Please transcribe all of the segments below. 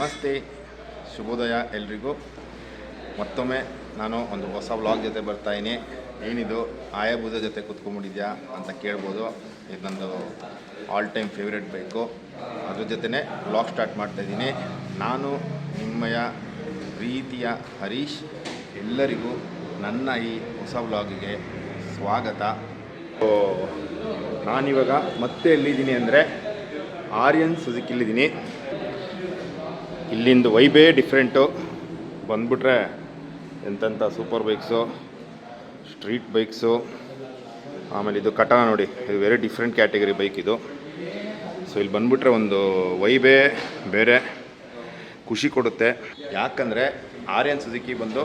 ನಮಸ್ತೆ, ಶುಭೋದಯ ಎಲ್ರಿಗೂ. ಮತ್ತೊಮ್ಮೆ ನಾನು ಒಂದು ಹೊಸ ವ್ಲಾಗ್ ಜೊತೆ ಬರ್ತಾಯಿನಿ. ಏನಿದು ಆಯಾಬುದ ಜೊತೆ ಕೂತ್ಕೊಂಡ್ಬಿಟ್ಟಿದ್ಯಾ ಅಂತ ಕೇಳ್ಬೋದು. ಇದು ನಂದು ಆಲ್ ಟೈಮ್ ಫೇವ್ರೆಟ್ ಬೈಕು. ಅದ್ರ ಜೊತೆನೇ ವ್ಲಾಗ್ ಸ್ಟಾರ್ಟ್ ಮಾಡ್ತಾಯಿದ್ದೀನಿ. ನಾನು ನಿಮ್ಮಯ ಪ್ರೀತಿಯ ಹರೀಶ್. ಎಲ್ಲರಿಗೂ ನನ್ನ ಈ ಹೊಸ ವ್ಲಾಗಿಗೆ ಸ್ವಾಗತ. ನಾನಿವಾಗ ಮತ್ತೆ ಎಲ್ಲಿದ್ದೀನಿ ಅಂದರೆ ಆರ್ಯನ್ ಸುಜುಕಿಲಿದ್ದೀನಿ. ಇಲ್ಲಿಂದು ವೈಬೇ ಡಿಫ್ರೆಂಟು. ಬಂದ್ಬಿಟ್ರೆ ಎಂತೆಂಥ ಸೂಪರ್ ಬೈಕ್ಸು, ಸ್ಟ್ರೀಟ್ ಬೈಕ್ಸು, ಆಮೇಲೆ ಇದು ಕಟಾನ ನೋಡಿ, ಇದು ವೆರಿ ಡಿಫ್ರೆಂಟ್ ಕ್ಯಾಟಗರಿ ಬೈಕ್ ಇದು. ಸೊ ಇಲ್ಲಿ ಬಂದ್ಬಿಟ್ರೆ ಒಂದು ವೈಬೇ ಬೇರೆ, ಖುಷಿ ಕೊಡುತ್ತೆ. ಯಾಕಂದರೆ ಆರ್ಯನ್ ಸುಜುಕಿ ಬಂದು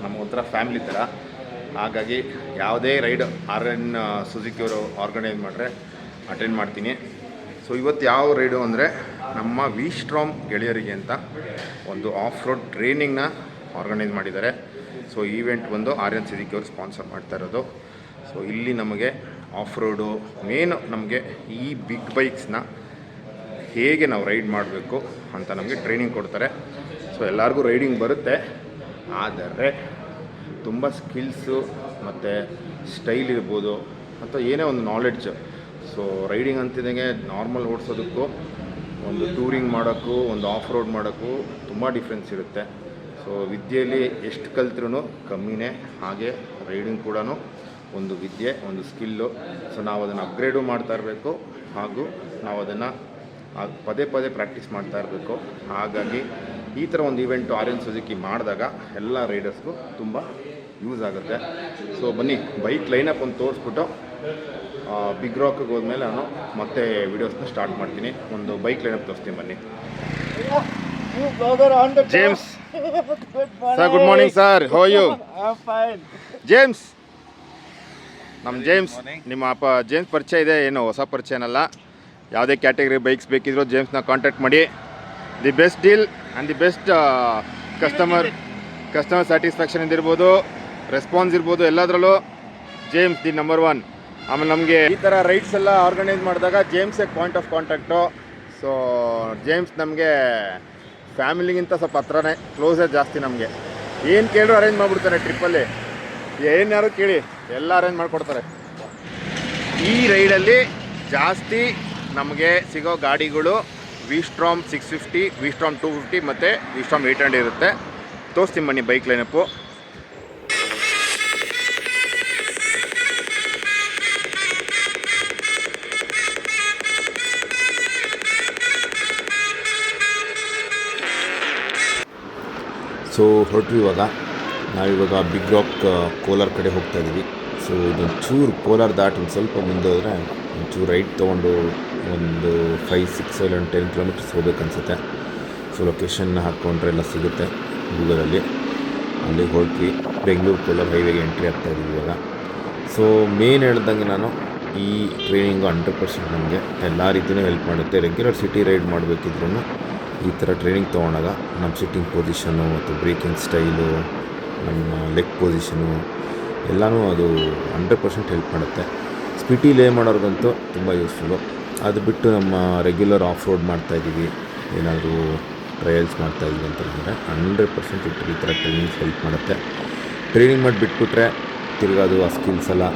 ನಮಗೊಂಥರ ಫ್ಯಾಮಿಲಿ ಥರ. ಹಾಗಾಗಿ ಯಾವುದೇ ರೈಡ್ ಆರ್ಯನ್ ಸುಜುಕಿಯವರು ಆರ್ಗನೈಸ್ ಮಾಡಿದ್ರೆ ಅಟೆಂಡ್ ಮಾಡ್ತೀನಿ. ಸೊ ಇವತ್ತು ಯಾವ ರೈಡು ಅಂದರೆ ನಮ್ಮ ವಿಸ್ಟ್ರಾಮ್ ಗೆಳೆಯರಿಗೆ ಅಂತ ಒಂದು ಆಫ್ ರೋಡ್ ಟ್ರೈನಿಂಗ್ನ ಆರ್ಗನೈಸ್ ಮಾಡಿದ್ದಾರೆ. ಸೊ ಈವೆಂಟ್ ಬಂದು ಆರ್ಯನ್ ಸುಜುಕಿ ಅವರು ಸ್ಪಾನ್ಸರ್ ಮಾಡ್ತಾ ಇರೋದು. ಸೊ ಇಲ್ಲಿ ನಮಗೆ ಆಫ್ ರೋಡು ಮೇನು, ನಮಗೆ ಈ ಬಿಗ್ ಬೈಕ್ಸ್ನ ಹೇಗೆ ನಾವು ರೈಡ್ ಮಾಡಬೇಕು ಅಂತ ನಮಗೆ ಟ್ರೈನಿಂಗ್ ಕೊಡ್ತಾರೆ. ಸೊ ಎಲ್ಲರಿಗೂ ರೈಡಿಂಗ್ ಬರುತ್ತೆ, ಆದರೆ ತುಂಬ ಸ್ಕಿಲ್ಸು ಮತ್ತು ಸ್ಟೈಲ್ ಇರ್ಬೋದು ಅಥವಾ ಏನೇ ಒಂದು ನಾಲೆಡ್ಜ್. ಸೊ ರೈಡಿಂಗ್ ಅಂತಿದಂಗೆ ನಾರ್ಮಲ್ ಓಡಿಸೋದಕ್ಕೂ ಒಂದು ಟೂರಿಂಗ್ ಮಾಡೋಕ್ಕೂ ಒಂದು ಆಫ್ ರೋಡ್ ಮಾಡೋಕ್ಕೂ ತುಂಬ ಡಿಫ್ರೆನ್ಸ್ ಇರುತ್ತೆ. ಸೊ ವಿದ್ಯೆಯಲ್ಲಿ ಎಷ್ಟು ಕಲ್ತ್ರೂ ಕಮ್ಮಿನೇ, ಹಾಗೆ ರೈಡಿಂಗ್ ಕೂಡ ಒಂದು ವಿದ್ಯೆ, ಒಂದು ಸ್ಕಿಲ್ಲು. ಸೊ ನಾವು ಅದನ್ನು ಅಪ್ಗ್ರೇಡು ಮಾಡ್ತಾ ಇರಬೇಕು, ಹಾಗೂ ನಾವು ಅದನ್ನು ಪದೇ ಪದೇ ಪ್ರಾಕ್ಟೀಸ್ ಮಾಡ್ತಾ ಇರಬೇಕು. ಹಾಗಾಗಿ ಈ ಥರ ಒಂದು ಇವೆಂಟು ಆರ್ಯನ್ ಸುಜುಕಿ ಮಾಡಿದಾಗ ಎಲ್ಲ ರೈಡರ್ಸ್ಗೂ ತುಂಬ ಯೂಸ್ ಆಗುತ್ತೆ. ಸೊ ಬನ್ನಿ, ಬೈಕ್ ಲೈನಪ್ ಒಂದು ತೋರಿಸ್ಬಿಟ್ಟು ಬಿಗ್ ರಾಕ್ಗೆ ಹೋದ್ಮೇಲೆ ನಾನು ಮತ್ತೆ ವೀಡಿಯೋಸ್ನ ಸ್ಟಾರ್ಟ್ ಮಾಡ್ತೀನಿ. ಒಂದು ಬೈಕ್ ಲೈನಪ್ ತೋರಿಸ್ತೀನಿ ಬನ್ನಿ. James sir, good morning sir, how are you? James, ನಮ್ಮ ಜೇಮ್ಸ್, ನಿಮ್ಮ ಜೇಮ್ಸ್ ಪರಿಚಯ ಇದೆ, ಏನು ಹೊಸ ಪರಿಚಯನಲ್ಲ. ಯಾವುದೇ ಕ್ಯಾಟಗರಿ ಬೈಕ್ಸ್ ಬೇಕಿದ್ರು ಜೇಮ್ಸ್ನ ಕಾಂಟ್ಯಾಕ್ಟ್ ಮಾಡಿ. The best deal and the best customer satisfaction ಇದಿರ್ಬೋದು, ರೆಸ್ಪಾನ್ಸ್ ಇರ್ಬೋದು, ಎಲ್ಲದರಲ್ಲೂ ಜೇಮ್ಸ್ ದಿ ನಂಬರ್ ಒನ್. ಆಮೇಲೆ ನಮಗೆ ಈ ಥರ ರೈಡ್ಸ್ ಎಲ್ಲ ಆರ್ಗನೈಸ್ ಮಾಡಿದಾಗ ಜೇಮ್ಸೇ point of contact. So James ನಮಗೆ ಫ್ಯಾಮಿಲಿಗಿಂತ ಸ್ವಲ್ಪ ಹತ್ರನೇ, ಕ್ಲೋಸರ್ ಜಾಸ್ತಿ. ನಮಗೆ ಏನು ಕೇಳಿದ್ರು ಅರೇಂಜ್ ಮಾಡಿಬಿಡ್ತಾರೆ. ಟ್ರಿಪ್ಪಲ್ಲಿ ಏನ್ಯಾರು ಕೇಳಿ ಎಲ್ಲ ಅರೇಂಜ್ ಮಾಡಿಕೊಡ್ತಾರೆ. ಈ ರೈಡಲ್ಲಿ ಜಾಸ್ತಿ ನಮಗೆ ಸಿಗೋ ಗಾಡಿಗಳು ವಿಸ್ಟ್ರಾಮ್ 650, ವಿಸ್ಟ್ರಾಮ್ 250 ಮತ್ತು ವಿಸ್ಟ್ರಾಮ್ 800 ಇರುತ್ತೆ. ತೋರಿಸ್ತೀನಿ ಬನ್ನಿ ಬೈಕ್ ಲೈನಪ್ಪು. ಸೊ ಹೊರಟ್ವಿ ಇವಾಗ. ನಾವಿವಾಗ ಬಿಗ್ ರಾಕ್ ಕೋಲಾರ ಕಡೆ ಹೋಗ್ತಾ ಇದ್ದೀವಿ. ಸೊ ಇದೊಂದು ಚೂರು ಕೋಲಾರ ದಾಟಿ ಒಂದು ಸ್ವಲ್ಪ ಮುಂದೆ ಹೋದರೆ ಒಂಚೂರು ರೈಡ್ ತೊಗೊಂಡು ಒಂದು 5, 6, 7, 10 ಕಿಲೋಮೀಟರ್ಸ್ ಹೋಗ್ಬೇಕನ್ಸುತ್ತೆ. ಸೊ ಲೊಕೇಶನ್ ಹಾಕ್ಕೊಂಡ್ರೆ ಎಲ್ಲ ಸಿಗುತ್ತೆ ಗೂಗಲಲ್ಲಿ. ಅಲ್ಲಿಗೆ ಹೊರಟ್ವಿ. ಬೆಂಗಳೂರು ಕೋಲಾರ ಹೈವೇಗೆ ಎಂಟ್ರಿ ಆಗ್ತಾಯಿದ್ದೀವಿ ಇವಾಗ. ಸೊ ಮೇನ್ ಹೇಳ್ದಂಗೆ ನಾನು ಈ ಟ್ರೈನಿಂಗು 100% ನಮಗೆ ಎಲ್ಲ ರೀತಿಯೂ ಹೆಲ್ಪ್ ಮಾಡುತ್ತೆ. ರೆಗ್ಯುಲರ್ ಸಿಟಿ ರೈಡ್ ಮಾಡಬೇಕಿದ್ರೂ ಈ ಥರ ಟ್ರೈನಿಂಗ್ ತೊಗೊಂಡಾಗ ನಮ್ಮ ಸಿಟ್ಟಿಂಗ್ ಪೊಸಿಷನು ಮತ್ತು ಬ್ರೇಕಿಂಗ್ ಸ್ಟೈಲು, ನಮ್ಮ ಲೆಗ್ ಪೊಸಿಷನು ಎಲ್ಲನೂ ಅದು 100% ಹೆಲ್ಪ್ ಮಾಡುತ್ತೆ. ಸ್ಪಿಟಿ ಲೇ ಮಾಡೋರಿಗಂತೂ ತುಂಬ ಯೂಸ್ಫುಲ್ಲು. ಅದು ಬಿಟ್ಟು ನಮ್ಮ ರೆಗ್ಯುಲರ್ ಆಫ್ ರೋಡ್ ಮಾಡ್ತಾಯಿದ್ದೀವಿ, ಏನಾದರೂ ಟ್ರಯಲ್ಸ್ ಮಾಡ್ತಾಯಿದ್ದೀವಿ ಅಂತಂದರೆ 100% ಈ ಥರ ಟ್ರೈನಿಂಗ್ಸ್ ಹೆಲ್ಪ್ ಮಾಡುತ್ತೆ. ಟ್ರೈನಿಂಗ್ ಮಾಡಿ ಬಿಟ್ಬಿಟ್ರೆ ತಿರ್ಗೋದು ಆ ಸ್ಕಿಲ್ಸ್ ಎಲ್ಲ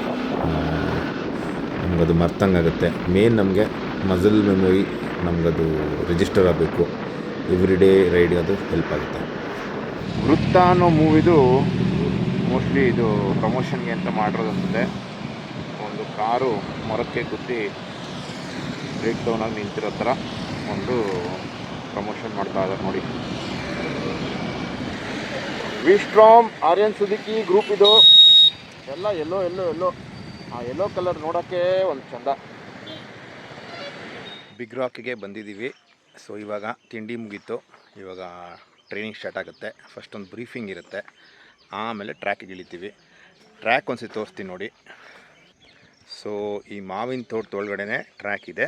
ನಮಗದು ಮರ್ತಂಗಾಗುತ್ತೆ. ಮೇನ್ ನಮಗೆ ಮಸಲ್ ಮೆಮೊರಿ ನಮಗದು ರಿಜಿಸ್ಟರ್ ಆಗಬೇಕು. ಎವ್ರಿ ಡೇ ರೈಡ್ ಅದು ಹೆಲ್ಪ್ ಆಗುತ್ತೆ. ವೃತ್ತ ಅನ್ನೋ ಮೂವಿದು ಮೋಸ್ಟ್ಲಿ ಇದು ಪ್ರಮೋಷನ್ಗೆ ಅಂತ ಮಾಡಿರೋದು ಅನ್ಸುತ್ತೆ. ಒಂದು ಕಾರು ಮರಕ್ಕೆ ಗುದ್ದಿ ಬ್ರೇಕ್ ಡೌನಾಗಿ ನಿಂತಿರೋ ಥರ ಒಂದು ಪ್ರಮೋಷನ್ ಮಾಡ್ತಾ ಇದ್ದಾರೆ ನೋಡಿ. ವಿಸ್ಟ್ರಾಮ್ ಆರ್ಯನ್ ಸುಜುಕಿ ಗ್ರೂಪ್ ಇದು. ಎಲ್ಲ ಎಲ್ಲೋ ಆ ಯೆಲ್ಲೋ ಕಲರ್ ನೋಡೋಕ್ಕೆ ಒಂದು ಚಂದ. ಬಿಗ್ ರಾಕಿಗೆ ಬಂದಿದ್ದೀವಿ. ಸೊ ಇವಾಗ ತಿಂಡಿ ಮುಗೀತು, ಇವಾಗ ಟ್ರೈನಿಂಗ್ ಸ್ಟಾರ್ಟ್ ಆಗುತ್ತೆ. ಫಸ್ಟ್ ಒಂದು ಬ್ರೀಫಿಂಗ್ ಇರುತ್ತೆ, ಆಮೇಲೆ ಟ್ರ್ಯಾಕಿಗೆ ಇಳಿತೀವಿ. ಟ್ರ್ಯಾಕ್ ಒಂದ್ಸತಿ ತೋರಿಸ್ತೀನಿ ನೋಡಿ. ಸೊ ಈ ಮಾವಿನ ತೋಟದೊಳಗಡೆ ಟ್ರ್ಯಾಕ್ ಇದೆ.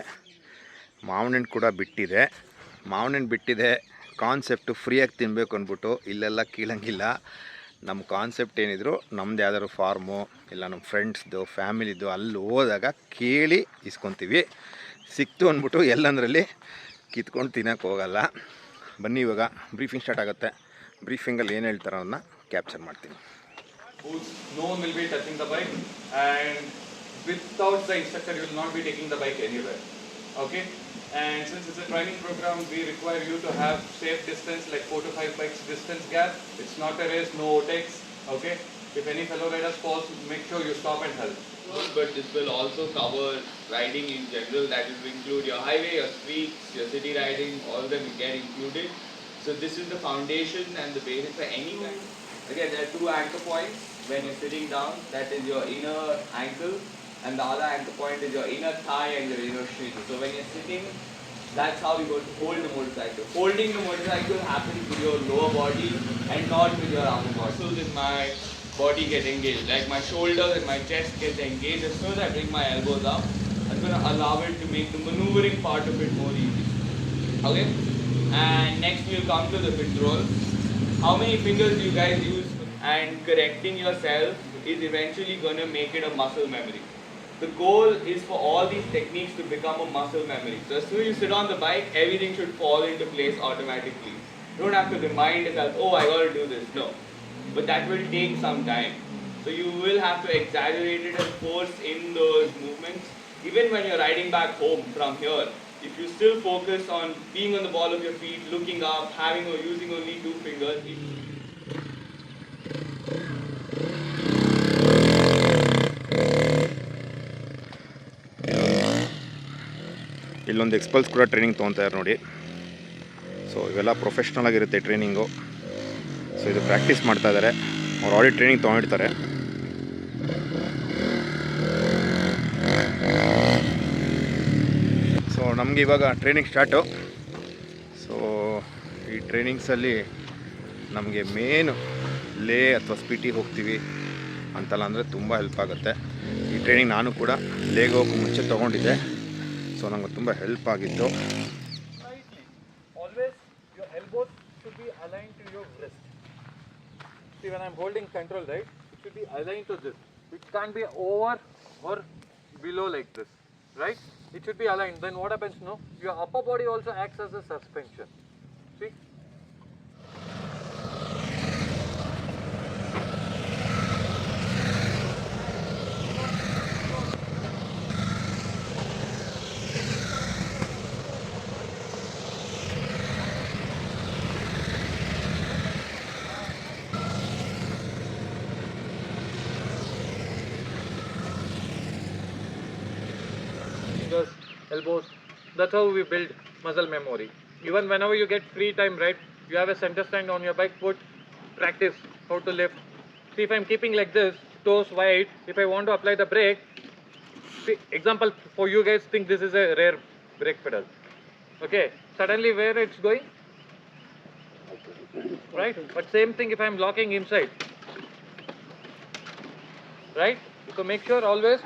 ಮಾವಿನ ಹಣ್ಣು ಕೂಡ ಬಿಟ್ಟಿದೆ. ಕಾನ್ಸೆಪ್ಟು ಫ್ರೀಯಾಗಿ ತಿನ್ನಬೇಕು ಅಂದ್ಬಿಟ್ಟು ಇಲ್ಲೆಲ್ಲ ಕೀಳಂಗಿಲ್ಲ. ನಮ್ಮ ಕಾನ್ಸೆಪ್ಟ್ ಏನಿದ್ರು ನಮ್ದು ಯಾವ್ದಾದ್ರು ಫಾರ್ಮು ಇಲ್ಲ ನಮ್ಮ ಫ್ರೆಂಡ್ಸ್ದು ಫ್ಯಾಮಿಲಿದು ಅಲ್ಲಿ ಹೋದಾಗ ಕೇಳಿ ಇಸ್ಕೊತೀವಿ. ಸಿಕ್ತು ಅಂದ್ಬಿಟ್ಟು ಎಲ್ಲಂದ್ರಲ್ಲಿ ಕಿತ್ಕೊಂಡು ತಿನ್ನೋಕ್ಕೆ ಹೋಗಲ್ಲ. ಬನ್ನಿ ಇವಾಗ ಬ್ರೀಫಿಂಗ್ ಸ್ಟಾರ್ಟ್ ಆಗುತ್ತೆ. ಬ್ರೀಫಿಂಗಲ್ಲಿ ಏನು ಹೇಳ್ತಾರೋ ಅದನ್ನ ಕ್ಯಾಪ್ಚರ್ ಮಾಡ್ತೀನಿ. No one will be touching the bike, and without the instructor you will not be taking the bike anywhere. Okay, and since it's a training program, we require you to have safe distance, like 4 to 5 bikes distance gap. It's not a race, no overtakes. Okay, if any fellow riders falls, make sure you stop and help. But this will also cover riding in general. That will include your highway, your streets, your city riding. All of them will get included. So this is the foundation and the basis for any kind. Again, there are 2 anchor points when you're sitting down. That is your inner ankle, and the other anchor point is your inner thigh and your inner shin. So when you're sitting, that's how you're going to hold the motorcycle. Holding the motorcycle happens with your lower body and not with your upper body. So in my body get engaged, like my shoulders and my chest get engaged. As soon as I bring my elbows up, I'm going to allow it to make the maneuvering part of it more easy. Okay? And next we'll come to the control. How many fingers do you guys use? And correcting yourself is eventually going to make it a muscle memory. The goal is for all these techniques to become a muscle memory. So as soon as you sit on the bike, everything should fall into place automatically. You don't have to remind yourself, oh, I got to do this. No. But that will take some time. So you will have to exaggerate it and force in those movements. Even when you're riding back home from here, if you still focus on being on the ball of your feet, looking up, having or using only 2 fingers. ಇಲ್ಲೊಂದು ಎಕ್ಸ್ಪಲ್ಸ್ ಕೂಡ training ತೊಗೊತಾರೆ ನೋಡಿ. So ಇವೆಲ್ಲ professional ಆಗಿರುತ್ತೆ training. So ಇದು practice ಮಾಡ್ತಾ ಇದ್ದಾರೆ, ಅವ್ರು already training ತೊಗೊಂಡಿರ್ತಾರೆ. So ನಮಗೆ ಇವಾಗ ಟ್ರೈನಿಂಗ್ ಸ್ಟಾರ್ಟು. ಸೊ ಈ ಟ್ರೈನಿಂಗ್ಸಲ್ಲಿ ನಮಗೆ ಮೇನು ಲೇ ಅಥವಾ ಸ್ಪಿಟಿ ಹೋಗ್ತೀವಿ ಅಂತಲ್ಲ ಅಂದರೆ ತುಂಬ ಹೆಲ್ಪ್ ಆಗುತ್ತೆ. ಈ ಟ್ರೈನಿಂಗ್ ನಾನು ಕೂಡ ಲೇಗೆ ಹೋಗೋ ಮುಂಚೆ ತೊಗೊಂಡಿದ್ದೆ. ಸೊ ನನಗೆ ತುಂಬ ಹೆಲ್ಪ್ ಆಗಿತ್ತು. Always your elbows should be aligned to your wrist. See, when I'm holding control, right, it should be aligned to this. It can't be over or below like this, right? It should be aligned. Then what happens, no? Your upper body also acts as a suspension. See? Elbows. That's how we build muscle memory. Even whenever you get free time, right, you have a center stand on your bike foot, practice how to lift. See, if I'm keeping like this, toes wide, if I want to apply the brake, see, example for you guys, think this is a rear brake pedal. Okay, suddenly where it's going? Right, but same thing if I'm locking inside. Right, so make sure always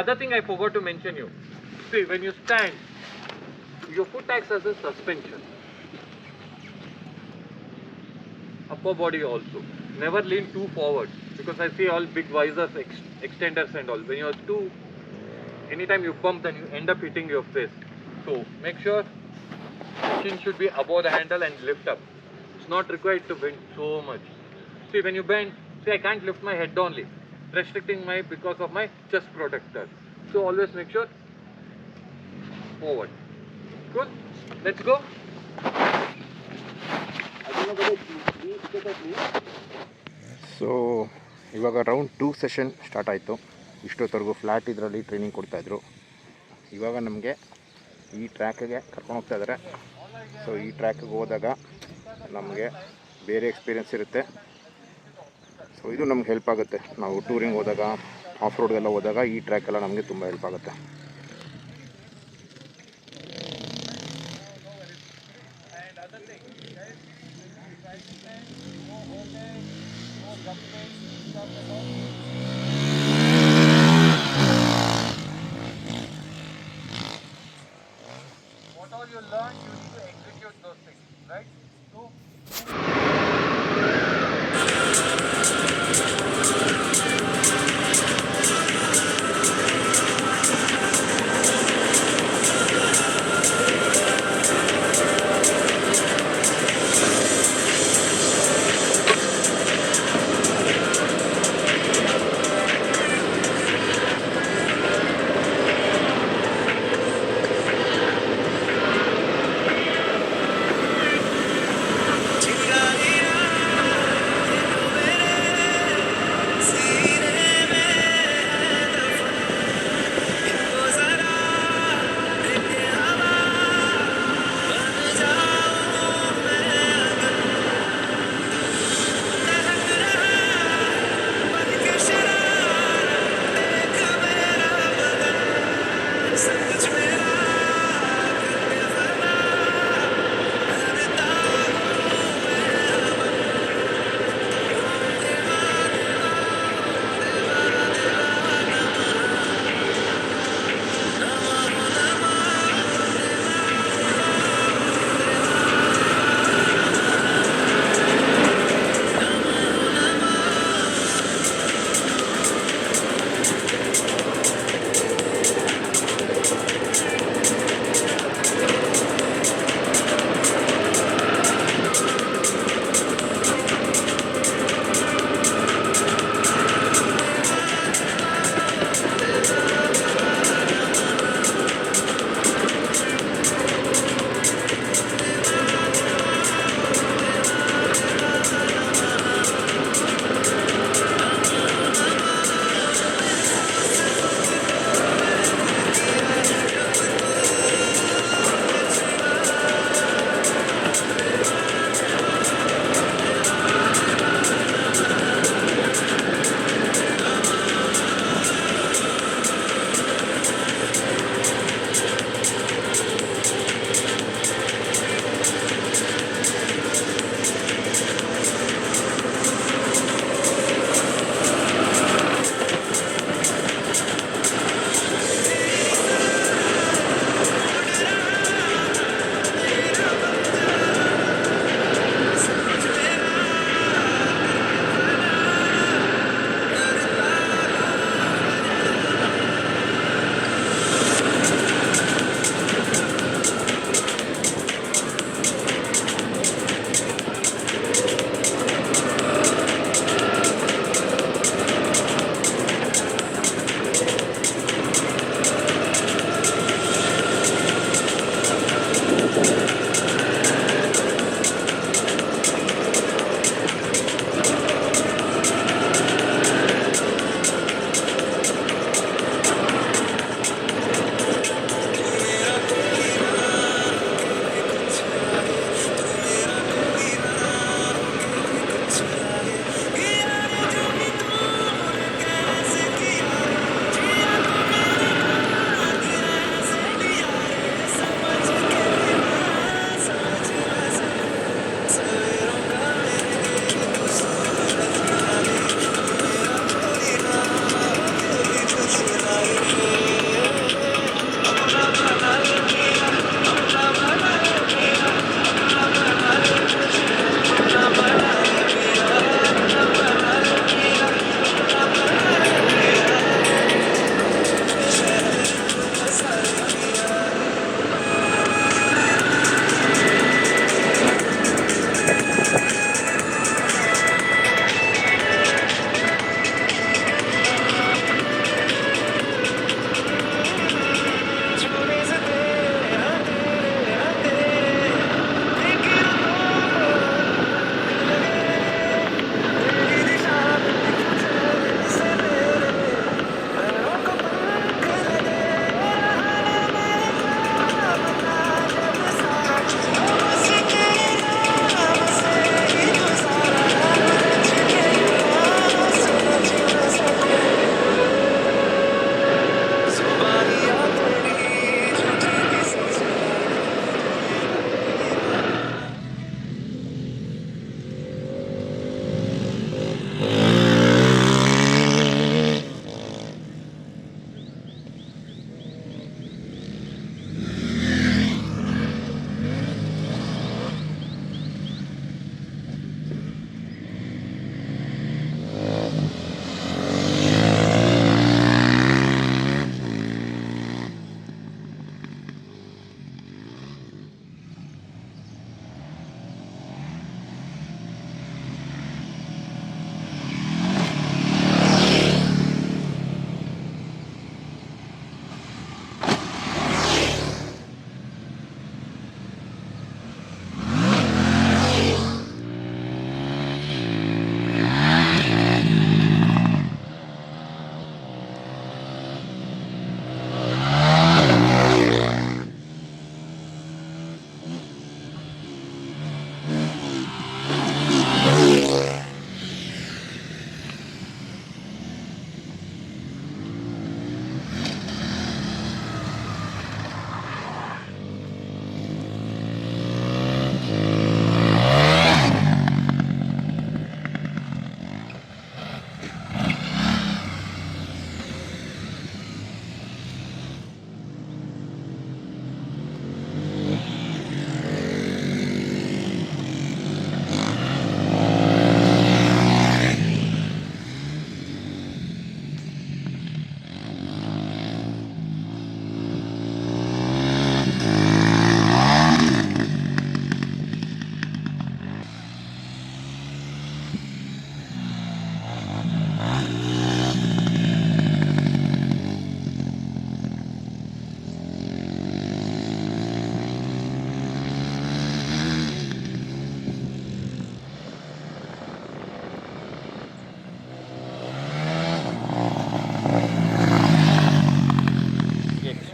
other thing I forgot to mention you. See, when you stand, your foot acts as a suspension. Upper body also. Never lean too forward because I see all big visors, extenders and all. When you're too, anytime you bump, then you end up hitting your face. So make sure chin should be above the handle and lift up. It's not required to bend so much. See, when you bend, see, I can't lift my head only, restricting my because of my chest protector. So always make sure forward. Good. Let's go. So ಇವಾಗ round 2 session start ಆಯಿತು. ಇಷ್ಟೊತ್ತವರೆಗೂ flat ಇದರಲ್ಲಿ training ಕೊಡ್ತಾಯಿದ್ರು. ಇವಾಗ ನಮಗೆ ಈ ಟ್ರ್ಯಾಕಿಗೆ ಕರ್ಕೊಂಡು ಹೋಗ್ತಾ ಇದ್ದಾರೆ. So ಈ ಟ್ರ್ಯಾಕಿಗೆ ಹೋದಾಗ ನಮಗೆ ಬೇರೆ ಎಕ್ಸ್ಪೀರಿಯೆನ್ಸ್ ಇರುತ್ತೆ. ಸೊ ಇದು ನಮ್ಗೆ ಹೆಲ್ಪ್ ಆಗುತ್ತೆ. ನಾವು ಟೂರಿಂಗ್ ಹೋದಾಗ, ಆಫ್ ರೋಡ್ಗೆಲ್ಲ ಹೋದಾಗ ಈ ಟ್ರ್ಯಾಕೆಲ್ಲ ನಮಗೆ ತುಂಬ ಹೆಲ್ಪ್ ಆಗುತ್ತೆ. What all you learn, you need to execute those things, right? So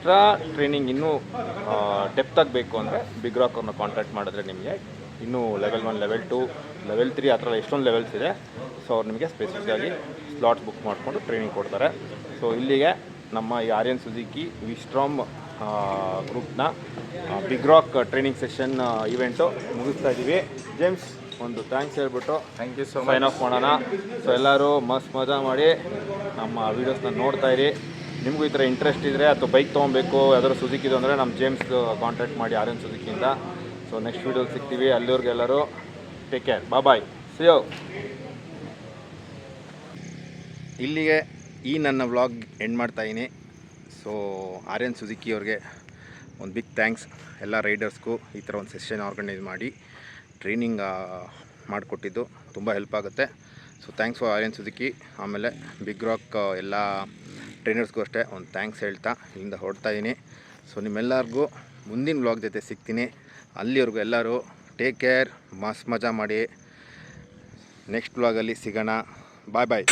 extra training ಇನ್ನೂ ಡೆಪ್ತಾಗಿ ಬೇಕು ಅಂದರೆ ಬಿಗ್ ರಾಕ್ ಅವ್ರನ್ನ ಕಾಂಟ್ಯಾಕ್ಟ್ ಮಾಡಿದ್ರೆ ನಿಮಗೆ ಇನ್ನೂ ಲೆವೆಲ್ 1 ಲೆವೆಲ್ 2 ಲೆವೆಲ್ 3 ಆ ಥರ ಎಷ್ಟೊಂದು ಲೆವೆಲ್ಸ್ ಇದೆ. ಸೊ ಅವ್ರು ನಿಮಗೆ ಸ್ಪೆಸಿಫಿಕ್ಕಾಗಿ ಸ್ಲಾಟ್ಸ್ ಬುಕ್ ಮಾಡಿಕೊಂಡು ಟ್ರೈನಿಂಗ್ ಕೊಡ್ತಾರೆ. ಸೊ ಇಲ್ಲಿಗೆ ನಮ್ಮ ಈ ಆರ್ಯನ್ ಸುಜುಕಿ ವಿಸ್ಟ್ರಾಮ್ ಗ್ರೂಪ್ನ big rock training session event ಮುಗಿಸ್ತಾ ಇದ್ದೀವಿ. ಜೇಮ್ಸ್ ಒಂದು ಥ್ಯಾಂಕ್ಸ್ ಹೇಳ್ಬಿಟ್ಟು thank you so sign off ಮಾಡೋಣ. ಸೊ ಎಲ್ಲರೂ ಮಸ್ತ್ ಮಜಾ ಮಾಡಿ ನಮ್ಮ ವೀಡಿಯೋಸ್ನ ನೋಡ್ತಾ ಇರಿ. ನಿಮಗೂ ಈ ಥರ ಇಂಟ್ರೆಸ್ಟ್ ಇದ್ದರೆ ಅಥವಾ ಬೈಕ್ ತೊಗೊಬೇಕು ಯಾವ್ದಾದ್ರು ಸುಜುಕಿದು ಅಂದರೆ ನಮ್ಮ ಜೇಮ್ಸ್ ಕಾಂಟ್ಯಾಕ್ಟ್ ಮಾಡಿ ಆರ್ಯನ್ ಸುಜುಕಿಯಿಂದ. ಸೊ ನೆಕ್ಸ್ಟ್ ವೀಡಿಯೋಲಿ ಸಿಗ್ತೀವಿ. ಅಲ್ಲಿವರೆಗೆಲ್ಲರೂ take care, bye, see you. ಇಲ್ಲಿಗೆ ಈ ನನ್ನ ವ್ಲಾಗ್ ಎಂಡ್ ಮಾಡ್ತಾಯಿದ್ದೀನಿ. ಸೊ ಆರ್ಯನ್ ಸುಜುಕಿ ಅವ್ರಿಗೆ ಒಂದು ಬಿಗ್ ಥ್ಯಾಂಕ್ಸ್. ಎಲ್ಲ ರೈಡರ್ಸ್ಗೂ ಈ ಥರ ಒಂದು ಸೆಷನ್ ಆರ್ಗನೈಸ್ ಮಾಡಿ ಟ್ರೈನಿಂಗ್ ಮಾಡಿಕೊಟ್ಟಿದ್ದು ತುಂಬ ಹೆಲ್ಪ್ ಆಗುತ್ತೆ. So thanks for Aryan Suzuki. ಆಮೇಲೆ ಬಿಗ್ ರಾಕ್ ಎಲ್ಲ ಟ್ರೈನರ್ಸ್ಗೂ ಅಷ್ಟೇ ಒಂದು ಥ್ಯಾಂಕ್ಸ್ ಹೇಳ್ತಾ ಇಲ್ಲಿಂದ ಹೊರಡ್ತಾ ಇದ್ದೀನಿ. ಸೊ ನಿಮ್ಮೆಲ್ಲರಿಗೂ ಮುಂದಿನ ವ್ಲಾಗ್ ಜೊತೆ ಸಿಗ್ತೀನಿ. ಅಲ್ಲಿವರೆಗೂ ಎಲ್ಲರೂ ಟೇಕ್ ಕೇರ್, ಮಸ್ತ್ ಮಜಾ ಮಾಡಿ. ನೆಕ್ಸ್ಟ್ ವ್ಲಾಗಲ್ಲಿ ಸಿಗೋಣ. ಬಾಯ್ ಬಾಯ್.